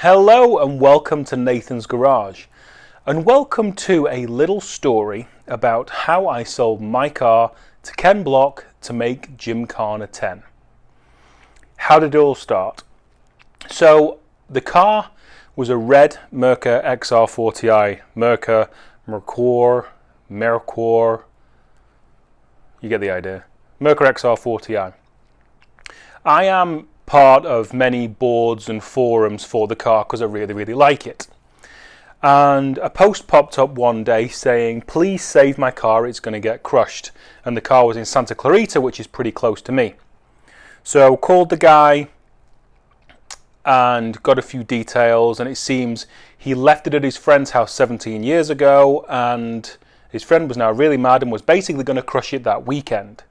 Hello and welcome to Nathan's Garage, and welcome to a little story about how I sold my car to Ken Block to make Gymkhana 10. How did it all start? So the car was a red Merca XR40i, Mercor, you get the idea, Merca XR40i. I am part of many boards and forums for the car because I really like it. And a post popped up one day saying, please save my car, it's going to get crushed. And the car was in Santa Clarita, which is pretty close to me. So called the guy and got a few details, and it seems he left it at his friend's house 17 years ago, and his friend was now really mad and was basically going to crush it that weekend.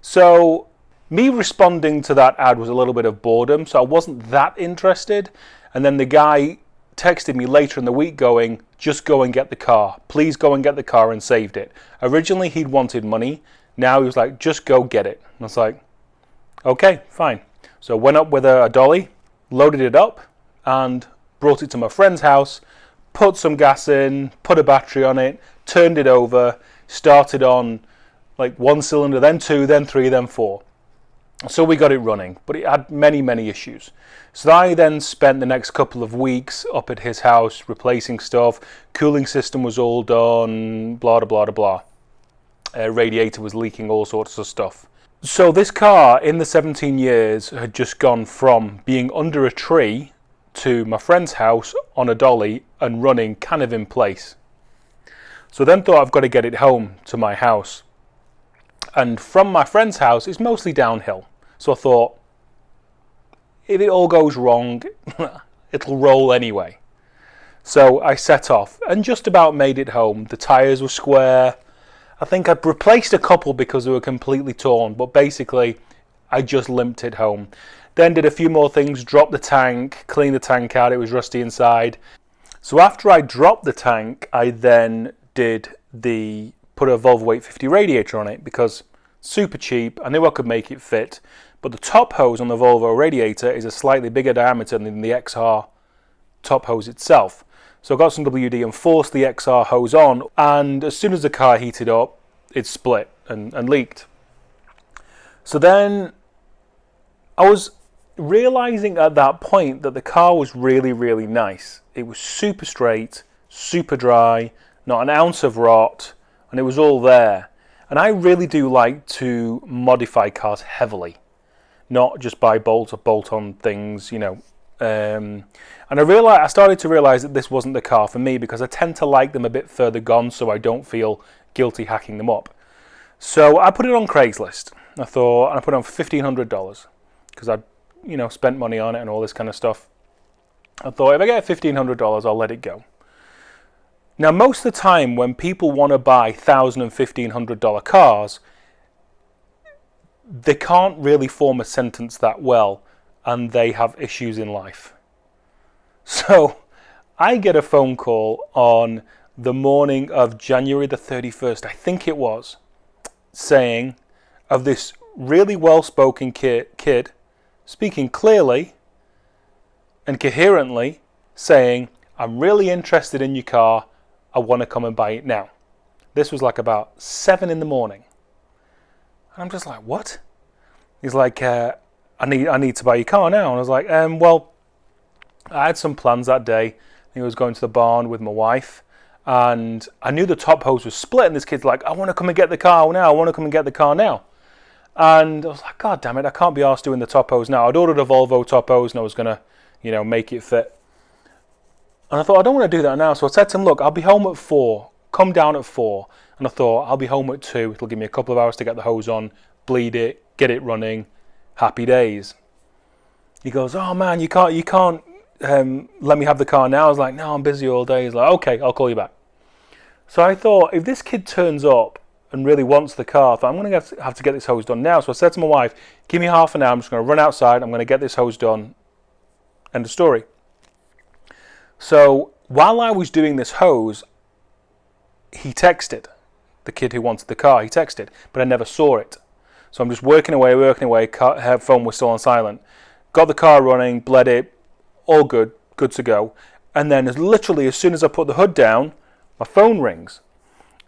So me responding to that ad was a little bit of boredom, so I wasn't that interested. And then the guy texted me later in the week going, just go and get the car. Please go and get the car, and saved it. Originally he'd wanted money. Now he was like, just go get it. And I was like, okay, fine. So went up with a dolly, loaded it up, and brought it to my friend's house, put some gas in, put a battery on it, turned it over, started on like one cylinder, then two, then three, then four. So we got it running, but it had many issues. So I then spent the next couple of weeks up at his house replacing stuff. Cooling system was all done, blah blah. Radiator was leaking, all sorts of stuff. So this car in the 17 years had just gone from being under a tree to my friend's house on a dolly and running kind of in place. So then thought, I've got to get it home to my house. And from my friend's house, it's mostly downhill. So I thought, if it all goes wrong, it'll roll anyway. So I set off and just about made it home. The tyres were square. I think I'd replaced a couple because they were completely torn, but basically I just limped it home. Then did a few more things, dropped the tank, cleaned the tank out, it was rusty inside. So after I dropped the tank, I then put a Volvo 850 radiator on it because super cheap. I knew I could make it fit, but the top hose on the Volvo radiator is a slightly bigger diameter than the XR top hose itself. So I got some WD and forced the XR hose on, and as soon as the car heated up, it split and leaked. So then I was realizing at that point that the car was really nice. It was super straight, super dry, not an ounce of rot, and it was all there. And I really do like to modify cars heavily, not just buy bolt-on things, you know. And I started to realize that this wasn't the car for me because I tend to like them a bit further gone, so I don't feel guilty hacking them up. So I put it on Craigslist. I put it on for $1,500 because I, spent money on it and all this kind of stuff. I thought if I get $1,500, I'll let it go. Now, most of the time when people want to buy $1,000 and $1,500 cars, they can't really form a sentence that well, and they have issues in life. So I get a phone call on the morning of January the 31st, I think it was, saying of this really well-spoken kid speaking clearly and coherently, saying, I'm really interested in your car, I want to come and buy it now. This was like about 7 in the morning. And I'm just like, what? He's like, I need to buy your car now. And I was like, well, I had some plans that day. I think I was going to the barn with my wife, and I knew the top hose was split, and this kid's like, I want to come and get the car now. And I was like, God damn it, I can't be arsed doing the top hose now. I'd ordered a Volvo top hose, and I was going to, make it fit. And I thought, I don't want to do that now. So I said to him, look, I'll be home at 4. Come down at 4. And I thought, I'll be home at 2. It'll give me a couple of hours to get the hose on, bleed it, get it running. Happy days. He goes, oh man, you can't let me have the car now. I was like, no, I'm busy all day. He's like, okay, I'll call you back. So I thought, if this kid turns up and really wants the car, I thought, I'm going to have to get this hose done now. So I said to my wife, give me half an hour. I'm just going to run outside. I'm going to get this hose done. End of story. So while I was doing this hose, he texted, the kid who wanted the car, he texted, but I never saw it. So I'm just working away, phone was still on silent. Got the car running, bled it, all good, good to go. And then literally as soon as I put the hood down, my phone rings.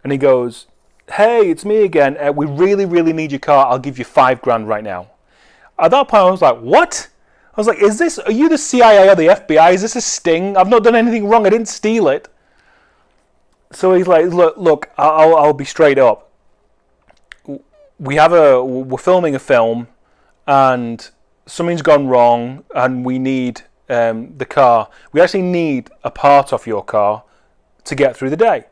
And he goes, hey, it's me again. We really, really need your car. I'll give you $5,000 right now. At that point, I was like, what? I was like, are you the CIA or the FBI? Is this a sting? I've not done anything wrong. I didn't steal it. So he's like, look, I'll be straight up. We're filming a film and something's gone wrong and we need the car. We actually need a part off your car to get through the day.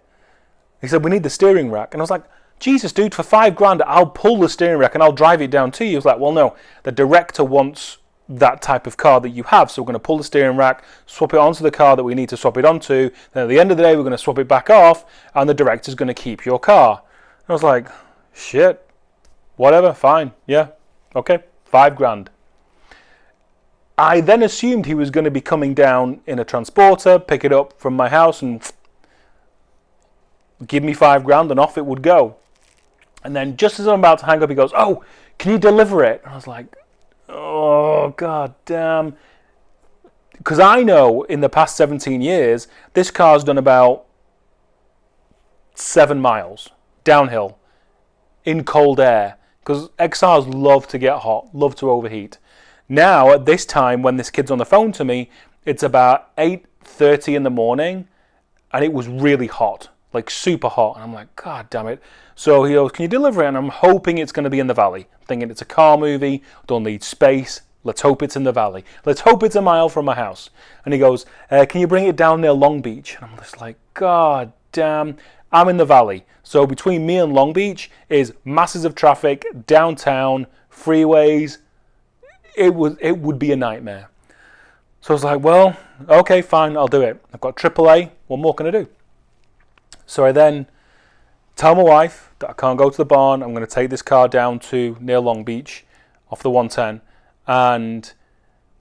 He said, we need the steering rack. And I was like, Jesus, dude, for $5,000, I'll pull the steering rack and I'll drive it down to you. He was like, well, no, the director wants that type of car that you have. So we're going to pull the steering rack, swap it onto the car that we need to swap it onto. Then at the end of the day, we're going to swap it back off and the director's going to keep your car. And I was like, shit, whatever, fine. Yeah, okay, $5,000. I then assumed he was going to be coming down in a transporter, pick it up from my house and give me $5,000 and off it would go. And then just as I'm about to hang up, he goes, oh, can you deliver it? And I was like, oh, god damn. Because I know in the past 17 years, this car's done about 7 miles downhill in cold air. Because XRs love to get hot, love to overheat. Now, at this time, when this kid's on the phone to me, it's about 8:30 in the morning, and it was really hot, like super hot. And I'm like, god damn it. So he goes, can you deliver it? And I'm hoping it's going to be in the valley. Thinking it's a car movie, don't need space. Let's hope it's in the valley. Let's hope it's a mile from my house. And he goes, can you bring it down near Long Beach? And I'm just like, god damn, I'm in the valley. So between me and Long Beach is masses of traffic, downtown, freeways. It would be a nightmare. So I was like, well, okay, fine, I'll do it. I've got AAA, what more can I do? So I then tell my wife that I can't go to the barn. I'm going to take this car down to near Long Beach off the 110. And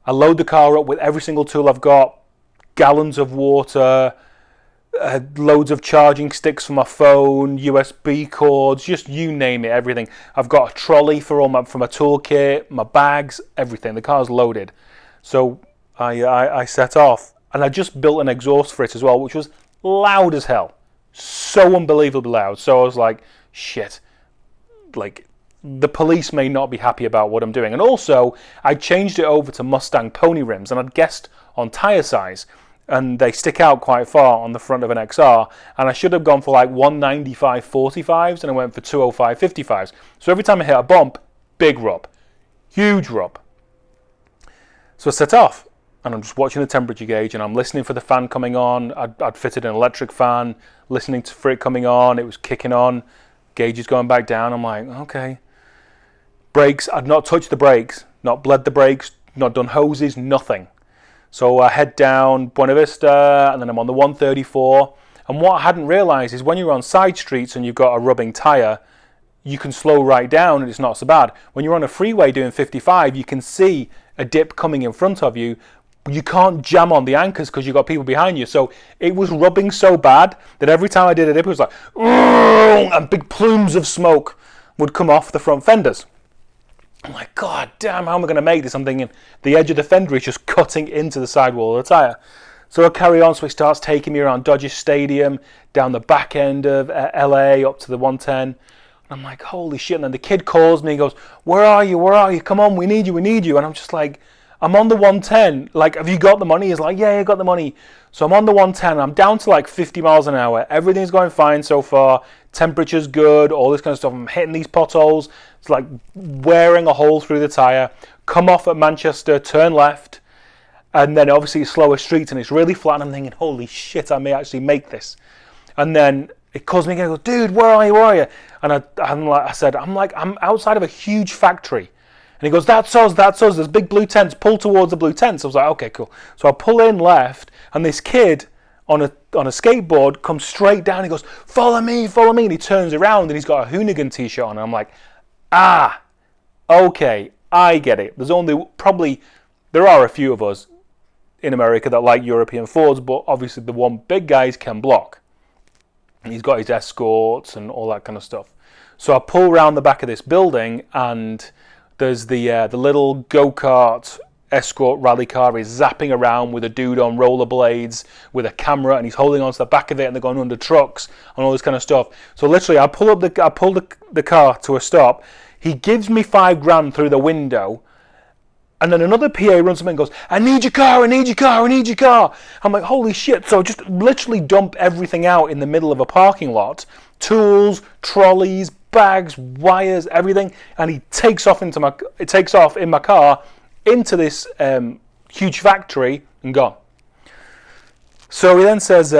I load the car up with every single tool I've got. Gallons of water, loads of charging sticks for my phone, USB cords, just you name it, everything. I've got a trolley for my toolkit, my bags, everything. The car's loaded. So I set off. And I just built an exhaust for it as well, which was loud as hell. So unbelievably loud. So I was like, shit, like the police may not be happy about what I'm doing. And also I changed it over to Mustang pony rims and I'd guessed on tire size and they stick out quite far on the front of an XR, and I should have gone for like 195 45s and I went for 205 55s. So every time I hit a bump, big rub, huge rub. So I set off and I'm just watching the temperature gauge and I'm listening for the fan coming on. I'd fitted an electric fan, listening for it coming on. It was kicking on. Gauge is going back down. I'm like, okay. Brakes, I'd not touched the brakes, not bled the brakes, not done hoses, nothing. So I head down Buena Vista and then I'm on the 134. And what I hadn't realised is when you're on side streets and you've got a rubbing tyre, you can slow right down and it's not so bad. When you're on a freeway doing 55, you can see a dip coming in front of you. You can't jam on the anchors because you've got people behind you. So it was rubbing so bad that every time I did a dip, it was like, and big plumes of smoke would come off the front fenders. I'm like, god damn, how am I going to make this? I'm thinking the edge of the fender is just cutting into the sidewall of the tyre. So I carry on, so it starts taking me around Dodger Stadium, down the back end of LA, up to the 110. And I'm like, holy shit. And then the kid calls me and goes, where are you? Where are you? Come on, we need you, we need you. And I'm just like, I'm on the 110. Like, have you got the money? He's like, yeah, I got the money. So I'm on the 110. I'm down to like 50 miles an hour. Everything's going fine so far. Temperature's good, all this kind of stuff. I'm hitting these potholes. It's like wearing a hole through the tyre. Come off at Manchester, turn left. And then obviously it's slower streets and it's really flat. And I'm thinking, holy shit, I may actually make this. And then it calls me again. I go, dude, where are you? Where are you? And I'm outside of a huge factory. And he goes, that's us. There's big blue tents. Pull towards the blue tents. I was like, okay, cool. So I pull in left, and this kid on a skateboard comes straight down. He goes, follow me. And he turns around, and he's got a Hoonigan t-shirt on. And I'm like, okay, I get it. There are a few of us in America that like European Fords, but obviously the one big guy is Ken Block. And he's got his escorts and all that kind of stuff. So I pull around the back of this building, and there's the little go-kart Escort rally car is zapping around with a dude on rollerblades with a camera, and he's holding onto the back of it, and they're going under trucks and all this kind of stuff. So literally, I pull the car to a stop. He gives me $5,000 through the window, and then another PA runs up and goes, "I need your car, I need your car, I need your car." I'm like, holy shit. So just literally dump everything out in the middle of a parking lot. Tools, trolleys, bags, wires, everything. And he takes off in my car into this huge factory and gone. So he then says,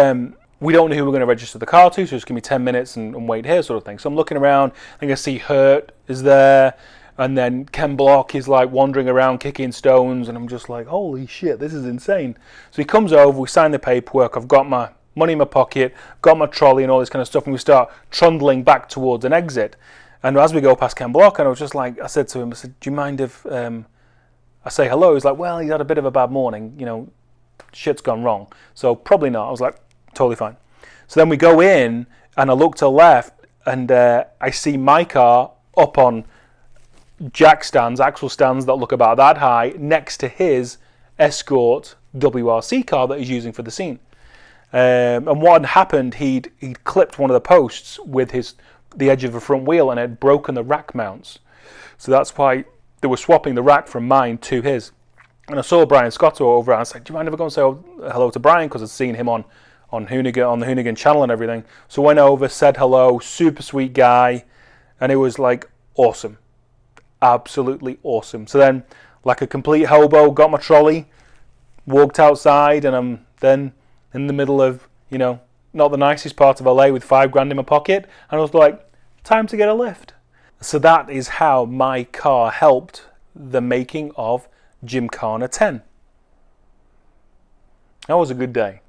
we don't know who we're going to register the car to, so just give me 10 minutes and wait here, sort of thing. So I'm looking around, I think I see Hurt is there, and then Ken Block is like wandering around kicking stones, and I'm just like, holy shit, this is insane. So he comes over, we sign the paperwork, I've got my money in my pocket, got my trolley and all this kind of stuff, and we start trundling back towards an exit. And as we go past Ken Block, and I was just like, I said to him, I said, do you mind if I say hello? He's like, well, he's had a bit of a bad morning, you know, shit's gone wrong. So probably not. I was like, totally fine. So then we go in, and I look to the left, and I see my car up on jack stands, axle stands that look about that high, next to his Escort WRC car that he's using for the scene. And what had happened, he'd clipped one of the posts with the edge of the front wheel, and had broken the rack mounts. So that's why they were swapping the rack from mine to his. And I saw Brian Scotto over, and I said, do you mind if I go and say hello to Brian? Because I'd seen him on the Hoonigan channel and everything. So I went over, said hello, super sweet guy, and it was like awesome. Absolutely awesome. So then, like a complete hobo, got my trolley, walked outside, and I'm then in the middle of, you know, not the nicest part of LA with $5,000 in my pocket, and I was like, time to get a lift. So that is how my car helped the making of Gymkhana 10. That was a good day.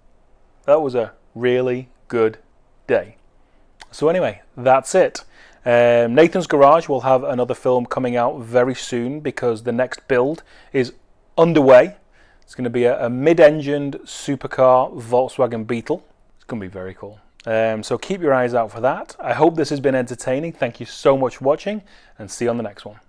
That was a really good day. So anyway, that's it. Nathan's Garage will have another film coming out very soon because the next build is underway. It's going to be a mid-engined supercar Volkswagen Beetle. It's going to be very cool. So keep your eyes out for that. I hope this has been entertaining. Thank you so much for watching, and see you on the next one.